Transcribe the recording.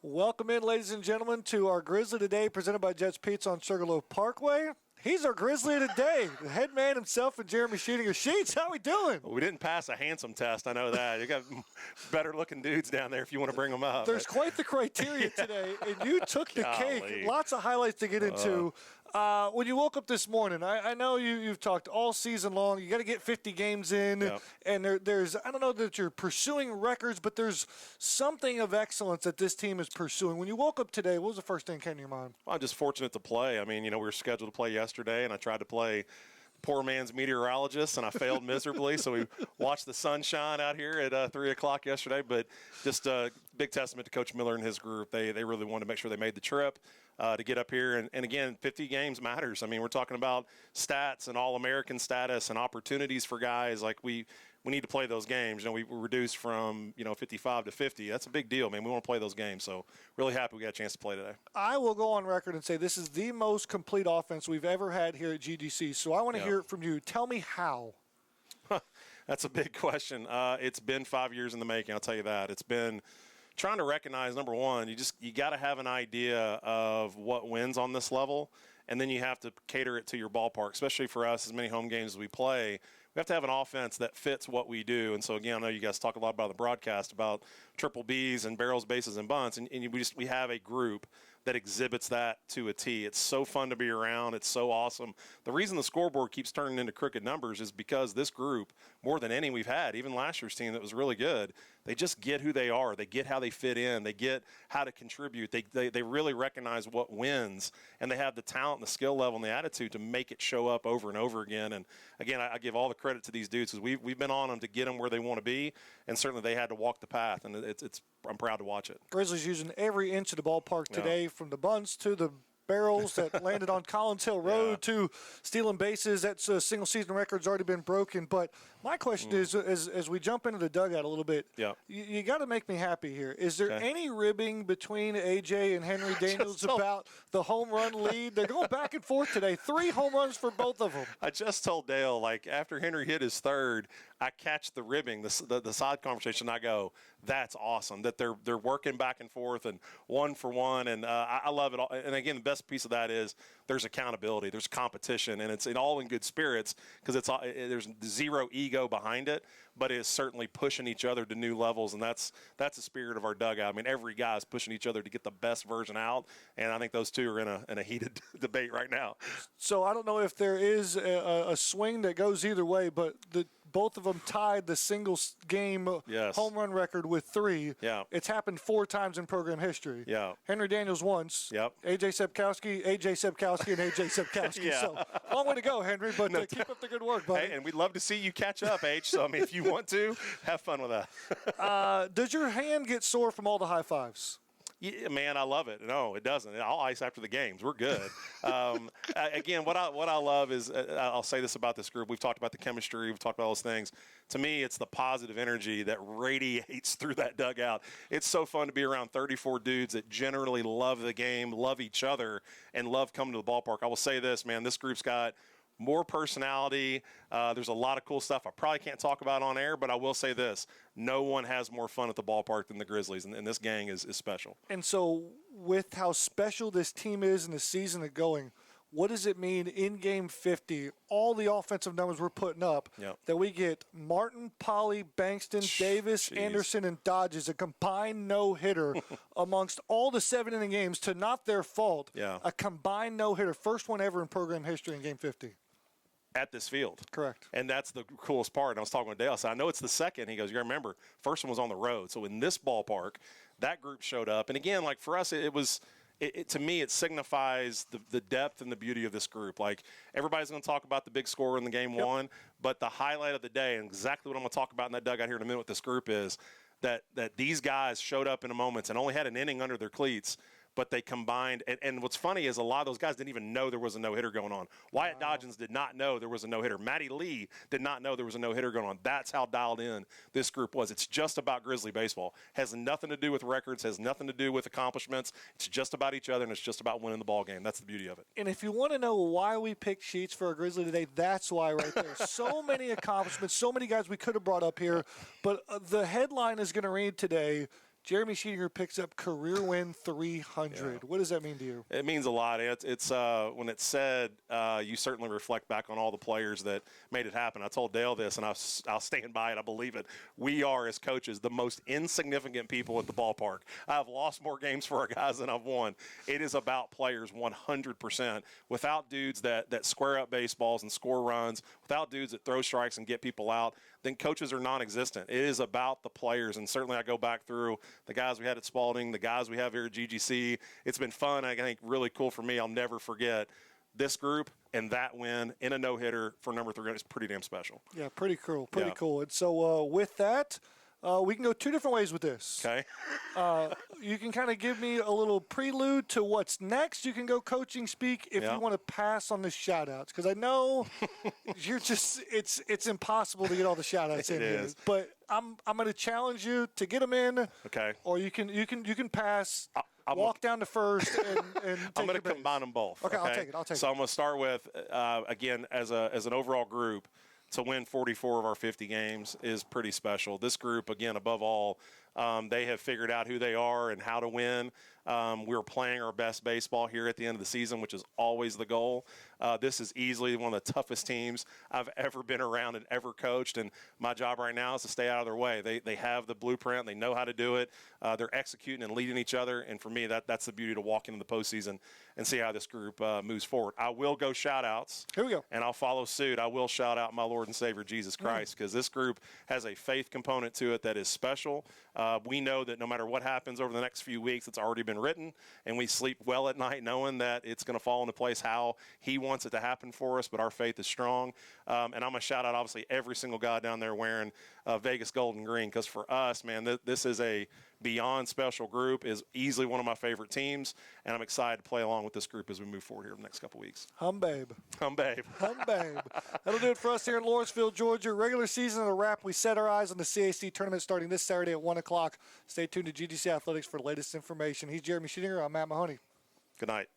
Welcome in, ladies and gentlemen, to our Grizzly Today presented by Jets Pizza on Sugarloaf Parkway. He's our Grizzly today, the head man himself and Jeremy Sheetinger. Sheets, how we doing? Well, we didn't pass a handsome test, I know that. You got better-looking dudes down there if you want to bring them up. There's quite the criteria today, and you took the cake. Lots of highlights to get into. When you woke up this morning, I know you've talked all season long. You got to get 50 games in, and there's I don't know that you're pursuing records, but there's something of excellence that this team is pursuing. When you woke up today, what was the first thing that came to your mind? Well, I'm just fortunate to play. I mean, we were scheduled to play yesterday, and I tried to play poor man's meteorologist, and I failed miserably. So we watched the sunshine out here at 3 o'clock yesterday. But just a big testament to Coach Miller and his group. They really wanted to make sure they made the trip to get up here. And again, 50 games matters. I mean, we're talking about stats and All-American status and opportunities for guys. Like we need to play those games. We reduced from 55 to 50. That's a big deal, man. We want to play those games. So really happy we got a chance to play today. I will go on record and say this is the most complete offense we've ever had here at GDC. So I want to hear it from you. Tell me how. That's a big question. It's been 5 years in the making, I'll tell you that. It's been trying to recognize, number one, you got to have an idea of what wins on this level, and then you have to cater it to your ballpark, especially for us, as many home games as we play. We have to have an offense that fits what we do. And so, again, I know you guys talk a lot about the broadcast about triple Bs and barrels, bases, and bunts, and we have a group that exhibits that to a T. It's so fun to be around. It's so awesome. The reason the scoreboard keeps turning into crooked numbers is because this group, more than any we've had, even last year's team that was really good, they just get who they are. They get how they fit in. They get how to contribute. They really recognize what wins, and they have the talent and the skill level and the attitude to make it show up over and over again. And, again, I give all the credit to these dudes because we've been on them to get them where they want to be, and certainly they had to walk the path, and I'm proud to watch it. Grizzlies using every inch of the ballpark today, from the bunts to the barrels that landed on Collins Hill Road to stealing bases. That's a single season record's already been broken. But my question is, as we jump into the dugout a little bit, you got to make me happy here. Is there any ribbing between AJ and Henry Daniels about the home run lead? They're going back and forth today. 3 home runs for both of them. I just told Dale, after Henry hit his third, I catch the ribbing, the side conversation. I go, that's awesome that they're working back and forth and one for one, and I love it all. And again, the best piece of that is there's accountability, there's competition, and it's all in good spirits because there's zero ego behind it, but it's certainly pushing each other to new levels, and that's the spirit of our dugout. I mean, every guy is pushing each other to get the best version out, and I think those two are in a heated debate right now. So I don't know if there is a swing that goes either way, but both of them tied the single-game home run record with 3. Yeah. It's happened 4 times in program history. Yeah. Henry Daniels once. Yep. AJ Sepkowski, and AJ Sepkowski. So long way to go, Henry, but keep up the good work, buddy. Hey, and we'd love to see you catch up, H. So, I mean, if you want to, have fun with that. Does your hand get sore from all the high fives? Yeah, man, I love it. No, it doesn't. I'll ice after the games. We're good. Again, what I love is I'll say this about this group. We've talked about the chemistry. We've talked about all those things. To me, it's the positive energy that radiates through that dugout. It's so fun to be around 34 dudes that generally love the game, love each other, and love coming to the ballpark. I will say this, man, this group's got more personality. There's a lot of cool stuff I probably can't talk about on air, but I will say this. No one has more fun at the ballpark than the Grizzlies, and this gang is special. And so with how special this team is and the season is going, what does it mean in Game 50, all the offensive numbers we're putting up, that we get Martin, Polly, Bankston, Davis, Anderson, and Dodges, a combined no-hitter amongst all the 7-inning games to not their fault, a combined no-hitter, first one ever in program history in Game 50. At this field. Correct. And that's the coolest part. And I was talking with Dale. I said, I know it's the second. He goes, you got to remember, first one was on the road. So in this ballpark, that group showed up. And again, for us, it was – to me, it signifies the depth and the beauty of this group. Everybody's going to talk about the big score in the game one, but the highlight of the day, and exactly what I'm going to talk about in that dugout here in a minute with this group, is that these guys showed up in a moment and only had an inning under their cleats, but they combined. And what's funny is a lot of those guys didn't even know there was a no-hitter going on. Wyatt Dodgens did not know there was a no-hitter. Matty Lee did not know there was a no-hitter going on. That's how dialed in this group was. It's just about Grizzly baseball. Has nothing to do with records, has nothing to do with accomplishments. It's just about each other, and it's just about winning the ball game. That's the beauty of it. And if you want to know why we picked Sheets for a Grizzly today, that's why right there. So many accomplishments, so many guys we could have brought up here, but the headline is going to read today, Jeremy Sheetinger picks up career win 300. Yeah. What does that mean to you? It means a lot. It's when it's said, you certainly reflect back on all the players that made it happen. I told Dale this, and I'll stand by it. I believe it. We are, as coaches, the most insignificant people at the ballpark. I've lost more games for our guys than I've won. It is about players 100%. Without dudes that square up baseballs and score runs, without dudes that throw strikes and get people out, then coaches are non-existent. It is about the players, and certainly I go back through the guys we had at Spalding, the guys we have here at GGC. It's been fun. I think really cool for me. I'll never forget this group and that win in a no-hitter for number 3. It's pretty damn special. Yeah, pretty cool. Pretty cool. And so with that, we can go 2 different ways with this. Okay. You can kind of give me a little prelude to what's next. You can go coaching speak if you want to pass on the shout-outs, because I know you're just it's impossible to get all the shout-outs in here. But I'm going to challenge you to get them in. Okay. Or you can pass. Walk down to first and take I'm going to combine them both. Okay, I'll take it. So I'm going to start with again as an overall group. To win 44 of our 50 games is pretty special. This group, again, above all, they have figured out who they are and how to win. We're playing our best baseball here at the end of the season, which is always the goal. This is easily one of the toughest teams I've ever been around and ever coached, and my job right now is to stay out of their way. They have the blueprint. They know how to do it. They're executing and leading each other, and for me, that's the beauty to walk into the postseason and see how this group moves forward. I will go shout-outs. Here we go. And I'll follow suit. I will shout out my Lord and Savior, Jesus Christ, because this group has a faith component to it that is special. We know that no matter what happens over the next few weeks, it's already been written, and we sleep well at night knowing that it's going to fall into place how He wants it to happen for us, but our faith is strong. And I'm going to shout out, obviously, every single guy down there wearing Vegas gold and green, because for us, man, this is a beyond special group, is easily one of my favorite teams, and I'm excited to play along with this group as we move forward here in the next couple weeks. Hum babe. Hum babe. Hum babe. That'll do it for us here in Lawrenceville, Georgia. Regular season at a wrap. We set our eyes on the CAC tournament starting this Saturday at 1 o'clock. Stay tuned to GGC Athletics for the latest information. He's Jeremy Sheetinger. I'm Matt Mahoney. Good night.